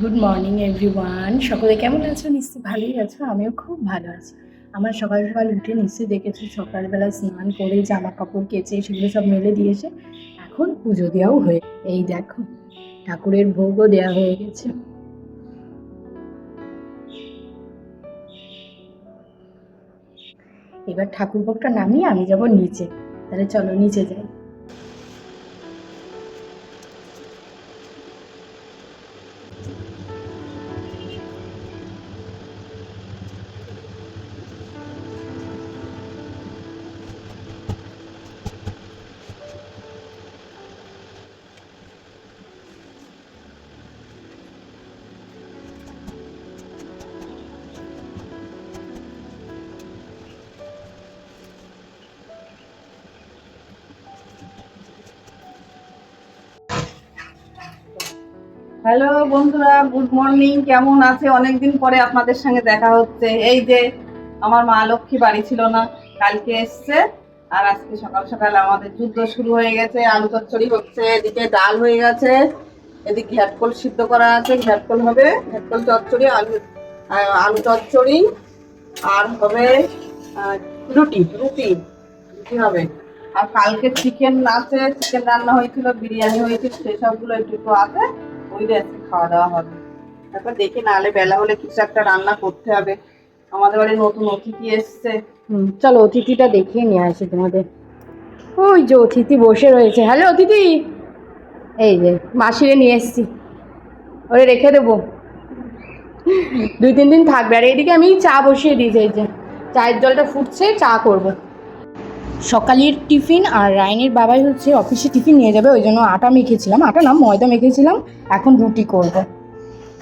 Good morning everyone. সকলে কেমন আছো? নিশ্চয়ই ভালোই আছো। আমিও খুব ভালো আছি। আমার সকাল সকাল উঠে নিশ্চয়ই দেখেছো সকালবেলা স্নান করে জামা কাপড় কেচে সেগুলো সব মেলে দিয়েছে। এখন পুজো দেওয়াও হয়ে, এই দেখো ঠাকুরের ভোগও দেওয়া হয়ে গেছে। এবার ঠাকুর ভোগটা নামিয়ে আমি যাব নিচে। তাহলে চলো নিচে যাই। হ্যালো বন্ধুরা, গুড মর্নিং। কেমন আছে? অনেকদিন পরে আপনাদের সঙ্গে দেখা হচ্ছে। এই যে আমার মা লক্ষ্মী বাড়ি ছিল না, কালকে এসছে। আর আজকে সকাল সকাল আমাদের যুদ্ধ শুরু হয়ে গেছে। আলু চচ্চড়ি হচ্ছে, এদিকে ডাল হয়ে গেছে, এদিকে ঘ্যাটকল সিদ্ধ করা আছে, ঘ্যাটকল হবে, ঘ্যাটকল চচ্চড়ি, আলু আলু চচ্চড়ি, আর হবে রুটি রুটি রুটি হবে। আর কালকে চিকেন আছে, চিকেন রান্না হয়েছিল, বিরিয়ানি হয়েছিল, সেসবগুলো একটু একটু আছে, ওই আজকে খাওয়া দাওয়া হবে। তারপর দেখি, নাহলে বেলা হলে কিছু একটা রান্না করতে হবে। আমাদের বাড়ি নতুন অতিথি এসছে। চলো অতিথিটা দেখিয়ে নিয়ে আসি তোমাদের। ওই যে অতিথি বসে রয়েছে। হ্যালো অতিথি, এই যে মাসিরে নিয়ে এসছি, ওরে রেখে দেবো, 2-3 দিন থাকবে। আর এদিকে আমি চা বসিয়ে দিয়েছি, এই যে চায়ের জলটা ফুটছে, চা করব। সকালের টিফিন আর রাইনের বাবাই হচ্ছে অফিসে টিফিন নিয়ে যাবে, ওই জন্য আটা মেখেছিলাম, আটা না ময়দা মেখেছিলাম, এখন রুটি করব।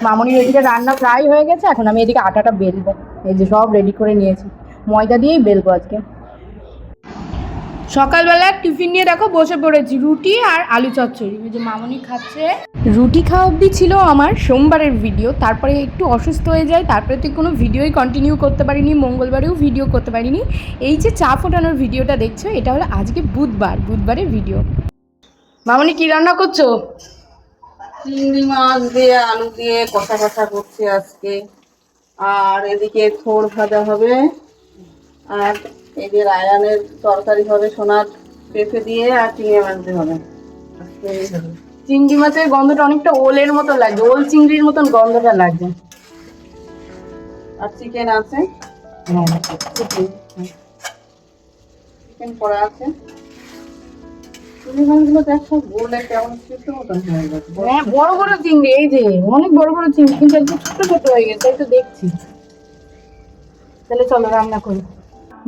মামনির এদিকে রান্না প্রায় হয়ে গেছে, এখন আমি এদিকে আটাটা বেলবো। এই যে সব রেডি করে নিয়েছি, ময়দা দিয়েই বেলবো আজকে। সকালবেলা টিফিন নিয়ে দেখো বসে পড়েছি, রুটি আর আলু চচ্চড়ি। ওই যে মামনি খাচ্ছে। রুটি খাওয়া অবধি ছিল আমার সোমবারের ভিডিও, তারপরে একটু অসুস্থ হয়ে যায়, তারপরে তো কোনো ভিডিওই কন্টিনিউ করতে পারিনি, মঙ্গলবারেও ভিডিও করতে পারিনি। এই যে চা ফোটানোর ভিডিওটা দেখছো, এটা হলো আজকে বুধবারের ভিডিও। মামনি কি রান্না করছো? চিংড়ি মাছ দিয়ে আলু দিয়ে কষা কষা করছি আজকে। আর এদিকে থোড় ভাজা হবে, আর এই যে রায়ানের তরকারি হবে, সোনার পেঁপে দিয়ে, আর চিংড়ি মাছ দিয়ে হবে আজকে। এই হবে। চিংড়ি মাছের গন্ধটা অনেকটা ওলের মতো লাগছে, ওল চিংড়ির মতন গন্ধটা লাগছে। আর চিকেন আছে, চিকেন করা আছে। চিংড়ি মাছগুলো দেখো গোলে কেমন সিদ্ধ মতন হয়ে গেছে। হ্যাঁ বড় বড় চিংড়ি, এই যে অনেক বড় বড় চিংড়ি, কিন্তু একটু ছোট ছোট হয়ে গেছে, এই তো দেখছি। তাহলে চলো রান্না করি।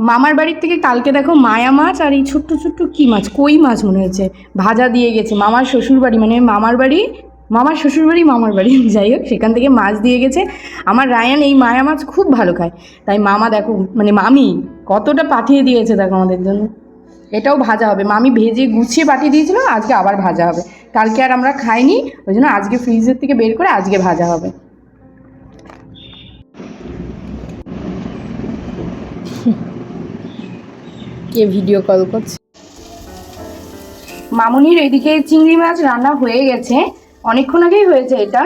মামার বাড়ির থেকে কালকে দেখো মায়া মাছ আর এই ছোট্ট ছোট্ট কি মাছ, কই মাছ মনে হচ্ছে, ভাজা দিয়ে গেছে। মামার শ্বশুর বাড়ি, মানে মামার বাড়ি, মামার শ্বশুর বাড়ি মামার বাড়ি, যাই হোক সেখান থেকে মাছ দিয়ে গেছে। আমার রায়ান এই মায়া মাছ খুব ভালো খায়, তাই মামা দেখো, মানে মামি কতটা পাঠিয়ে দিয়েছে দেখো আমাদের জন্য। এটাও ভাজা হবে, মামি ভেজে গুছিয়ে পাঠিয়ে দিয়েছিল, আজকে আবার ভাজা হবে। কালকে আর আমরা খাইনি, ওই জন্য আজকে ফ্রিজের থেকে বের করে আজকে ভাজা হবে। কে ভিডিও কল করছে? মামুনির এদিকে চিংড়ি মাছ রান্না হয়ে গেছে, অনেকক্ষণ আগেই হয়েছে এটা।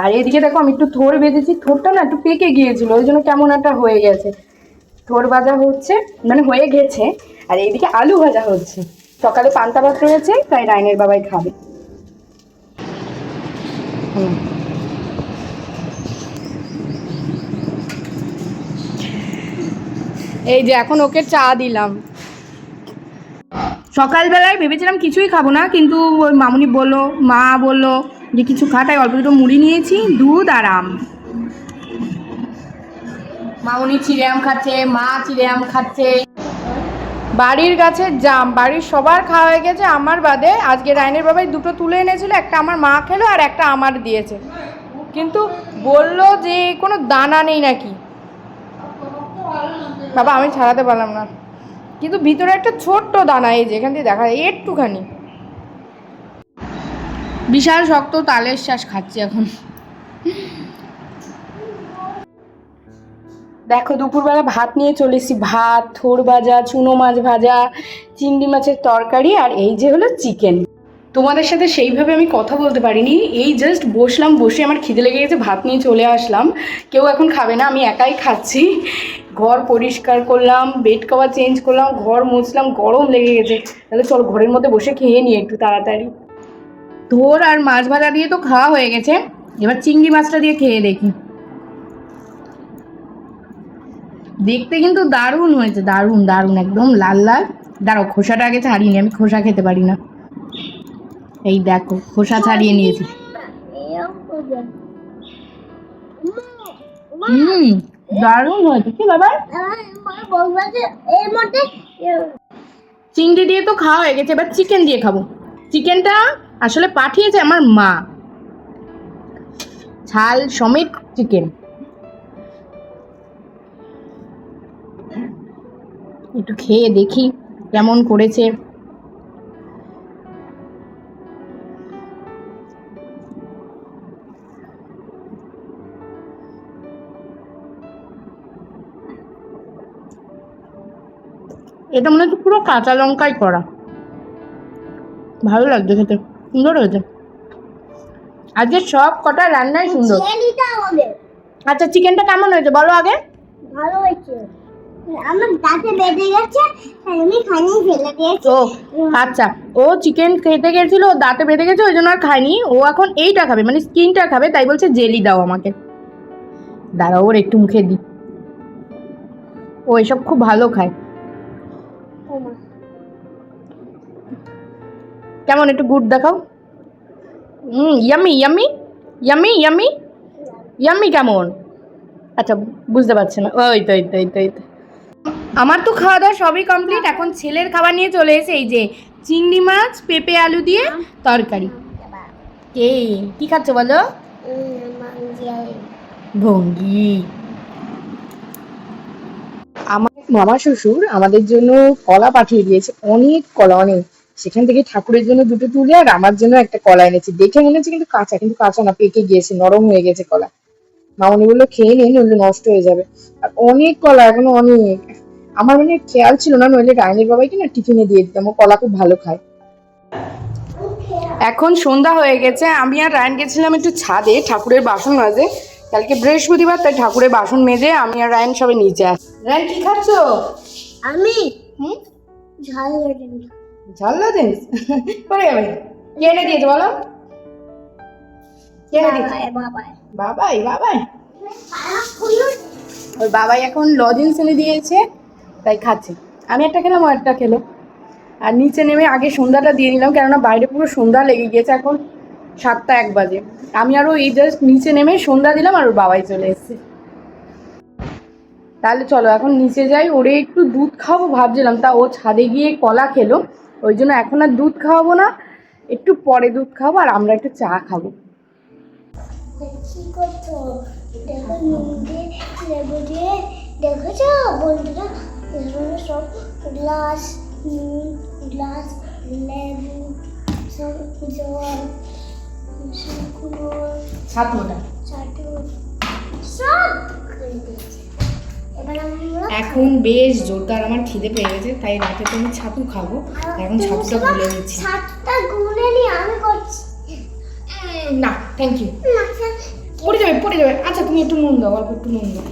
আর এদিকে দেখো আমি একটু থোড় ভেজেছি, থোড়টা না একটু পেকে গিয়েছিল, ওই জন্য কেমন একটা হয়ে গেছে। থোড় ভাজা হচ্ছে, মানে হয়ে গেছে। আর এইদিকে আলু ভাজা হচ্ছে। সকালে পান্তা ভাত রয়েছে, তাই রাইনের বাবাই খাবে। এই যে এখন ওকে চা দিলাম। সকালবেলায় ভেবেছিলাম কিছুই খাবো না, কিন্তু ওই মামুনি বললো, মা বললো যে কিছু খা, তাই অল্প একটু মুড়ি নিয়েছি, দুধ আর আম। মামুনি চিড়ে আম খাচ্ছে, মা চিড়ে আম খাচ্ছে। বাড়ির গাছের জাম বাড়ির সবার খাওয়া হয়ে গেছে, আমার বাদে। আজকে রাইনের বাবাই দুটো তুলে এনেছিল, একটা আমার মা খেলো আর একটা আমার দিয়েছে, কিন্তু বললো যে কোনো দানা নেই নাকি। বাবা আমি ছাড়াতে পারলাম না, কিন্তু ভিতরে একটা ছোট্ট দানা, এই যে এখান থেকে দেখা যায় একটুখানি। বিশাল শক্ত তালের শ্বাস খাচ্ছি এখন। দেখো দুপুরবেলা ভাত নিয়ে চলে এসেছি, ভাত, থোড় ভাজা, চুনো মাছ ভাজা, চিংড়ি মাছের তরকারি, আর এই যে হলো চিকেন। তোমাদের সাথে সেইভাবে আমি কথা বলতে পারিনি, এই জাস্ট বসলাম, বসে আমার খিদে লেগে গেছে, ভাত নিয়ে চলে আসলাম। কেউ এখন খাবে না, আমি একাই খাচ্ছি। ঘর পরিষ্কার করলাম, বেড কভার চেঞ্জ করলাম, ঘর মুছলাম, গরম লেগে গেছে। তাহলে চল ঘরের মধ্যে বসে খেয়ে নিই একটু তাড়াতাড়ি। তোর আর মাছ ভাজা দিয়ে তো খাওয়া হয়ে গেছে, এবার চিংড়ি মাছটা দিয়ে খেয়ে দেখি। দেখতে কিন্তু দারুণ হয়েছে, দারুণ দারুণ, একদম লাল লাল। দাঁড়াও, খোসাটা আগে ছাড়িয়ে, আমি খোসা খেতে পারি না। এই দেখো, খোসা ছাড়িয়ে নিয়েছি। দারুণ হয়েছে। কি বাবা, চিংড়ি দিয়ে তো খাওয়া হয়ে গেছে, এবার চিকেন দিয়ে খাবো। চিকেনটা আসলে পাঠিয়েছে আমার মা, ছাল সমেত চিকেন। একটু খেয়ে দেখি কেমন করেছে। এটা মনে হচ্ছে পুরো কাঁচা লঙ্কাই করা, ভালো লাগছে খেতে, সুন্দর হয়েছে। আজকে সব কটা রান্নাই সুন্দর। আচ্ছা, চিকেনটা কেমন হয়েছে বলো আগে? ভালো হয়েছে, আমার দাঁতে বেঁধে গেছে, আমি খাইনি, ফেলে দিয়েছি। ও আচ্ছা, ও চিকেন খেতে গেছিল, ওর দাঁতে বেঁধে গেছে, ওই জন্য আর খায়নি। ও এখন এইটা খাবে, মানে স্কিনটা খাবে, তাই বলছে জেলি দাও আমাকে। দাঁড়াও, ওর একটু মুখে দিই। ও এসব খুব ভালো খায়। কেমন, একটু গুড দেখাও। Yummy yummy yummy yummy yummy কেমন? আচ্ছা, বুঝতে পারছি না। ওই তো এই তো এই তো এই তো। আমার তো খাওয়া দাওয়া সবই কমপ্লিট। এখন ছেলের খাবার নিয়ে চলে এসে, এই যে চিংড়ি মাছ পেঁপে আলু দিয়ে তরকারি। কি খাচ্ছ বলো? ভঙ্গি। আমার মামা শ্বশুর আমাদের জন্য কলা পাঠিয়ে দিয়েছে, অনেক কলা, অনেক। সেখান থেকে ঠাকুরের জন্য দুটো তুলে আর আমার জন্য একটা কলা এনেছি। দেখে মনে হচ্ছে কিন্তু কাঁচা, কিন্তু কাঁচা না, পেকে গিয়েছে, নরম হয়ে গেছে কলা। মামনি বললো খেয়ে নিন, নইলে নষ্ট হয়ে যাবে। আর অনেক কলা, এখনো অনেক। আমার মানে খেয়াল ছিল না, নইলে রায়নের বাবাইকে না টিফিনে দিয়ে দিতাম, ও কলা খুব ভালো খায়। এখন সন্ধ্যা হয়ে গেছে, আমি আর রায়ন গেছিলাম একটু ছাদে ঠাকুরের বাসন মাজে। কালকে বৃহস্পতিবার, তাই ঠাকুরের বাসন মেজে আমি আর রায়ন সবাই নিচে আসি। রায়ন কি খাচ্ছ? আমি ঝাল লজেন্স। ঝাল লজেন্স করে যাবে? কে এনে দিয়েছে বলো? কে এনে দিয়েছে? বাবাই। বাবাই, ওর বাবাই এখন লজেন্স এনে দিয়েছে, তাই খাচ্ছে। আমি একটা খেলাম, ও একটা খেলো। আর নিচে নেমে আগে সন্ধ্যাটা দিয়ে নিলাম, কেননা বাইরে পুরো সন্ধ্যা লেগে গিয়েছে, এখন 7টা 1 বাজে। আমি আরও এই জাস্ট নিচে নেমে সন্ধ্যা দিলাম, আর ওর বাবাই চলে এসছে। তাহলে চলো এখন নিচে যাই, ওরে একটু দুধ খাওয়াবো ভাবছিলাম, তা ও ছাদে গিয়ে কলা খেলো, ওই জন্য এখন আর দুধ খাওয়াবো না, একটু পরে দুধ খাবো, আর আমরা একটু চা খাবো। কি করছো? দেখো, নুন দিয়ে লেবু দিয়ে, দেখেছো বন্ধুরা, এখানে সব গ্লাস, নুন, গ্লাস, লেবু, সব জল, শুকনো ছাদ মোটা চাটু সব করে দিয়েছে। এবার আমরা এখন বেশ জোরদার আমার খিদে পেয়ে গেছে, তাই রাতে তো আমি ছাতু খাবো। এখন ছাতুটা গুলে নিচ্ছি। ছাতুটা গুলে নি, আমি করছি না, থ্যাংক ইউ। না, পড়ে যাবে, পড়ে যাবে। আচ্ছা, তুমি একটু নুন দাও, অল্প একটু নুন দাও,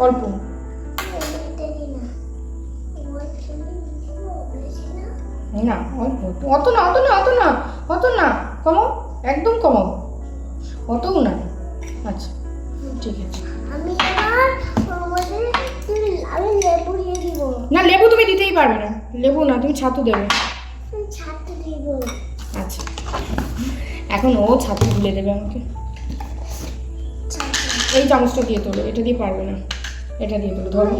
অল্প। না, অল্প, অত না, অত না, অত না, অত না, কমাও, একদম কমাও, অতও না। আচ্ছা, ঠিক আছে। আমি এবার আমি লেবু দিয়ে দিব। না, লেবু তুমি দিতেই পারবে না, লেবু না, তুমি ছাতু দেবে। ছাতু দিব। আচ্ছা, এখন ও ছাতু গুলে দেবে আমাকে। এই চামচটা দিয়ে তোলো, এটা দিয়ে পারবে না, এটা দিয়ে তোলো, ধরো।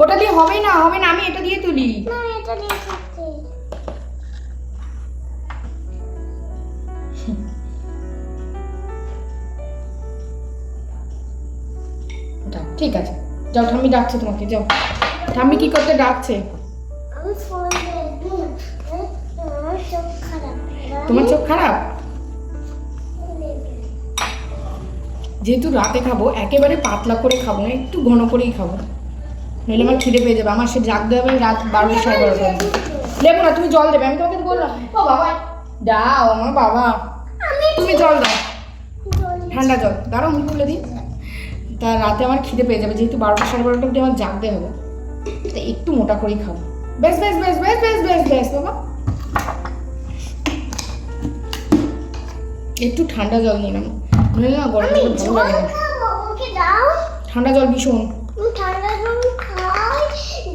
ওটা দিয়ে হবে না, হবে না, আমি এটা দিয়ে তুলি। না, এটা দিয়ে খাচ্ছি। ঠিক আছে, যাও, ঠাম্মি ডাকছে তোমাকে, যাও। ঠাম্মি কি করতে ডাকছে? আমি ফোন দেখবো, আমার চোখ খারাপ। তোমার চোখ খারাপ? যেহেতু রাতে খাবো, একেবারে পাতলা করে খাবো না, একটু ঘন করেই খাবো, নইলে আমার খিদে পেয়ে যাবে। আমার সে জাগতে হবে রাত 12টা 12:30 অবধি। দেবো না, তুমি জল দেবে, আমি তোমাকে তো বললাম। ও বাবা দাও আমার বাবা, তুমি জল দাও, ঠান্ডা জল। দাঁড়াও মুখ খুলে দিই। তা রাতে আমার খিদে পেয়ে যাবে, যেহেতু 12টা 12:30 অব্দি আমার জাগতে হবে, তা একটু মোটা করেই খাবো। বেশ বেশ বেশ বেশ বেশ বেশ বেশ বাবা, একটু ঠান্ডা জল নিয়ে নাও, নইলে না গরম জল ভালো লাগে না। খাবো, আমাকে দাও। ঠান্ডা জল ভীষণ। আমি ঠান্ডা জল খাই,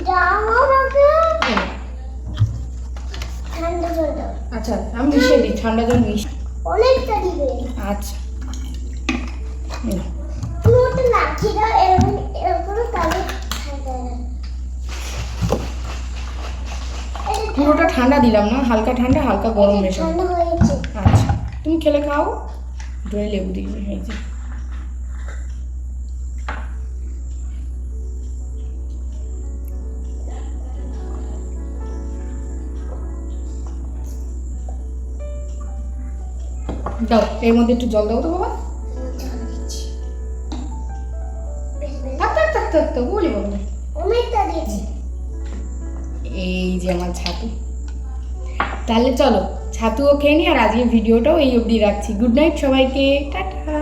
দাও আমাকে। ঠান্ডা জল দাও। আচ্ছা আমি মিশিয়ে দিই, ঠান্ডা জল মিশিয়ে। অনেকটা দিবে। আচ্ছা এই নাও। তুমি ওটা লাঠি দাও, এরকম এরকম তাহলে ঠান্ডা হবে। পুরোটা ঠান্ডা দিলাম না, হালকা ঠান্ডা হালকা গরম মেশানো। ঠান্ডা হয়েছে। আচ্ছা তুমি খেলে খাও, দই লেবু দিয়ে এই যে। দাও এর মধ্যে একটু জল দাও তো বাবা। থাক থাক থাক থাক থাক বলি বাবা। অনেকটা দিয়েছি। এই যে আমার ছাতু। তাহলে চলো ছাতুও খেয়ে নি, আর আজকে ভিডিওটাও এই অবধি রাখছি। গুড নাইট সবাইকে, টাটা।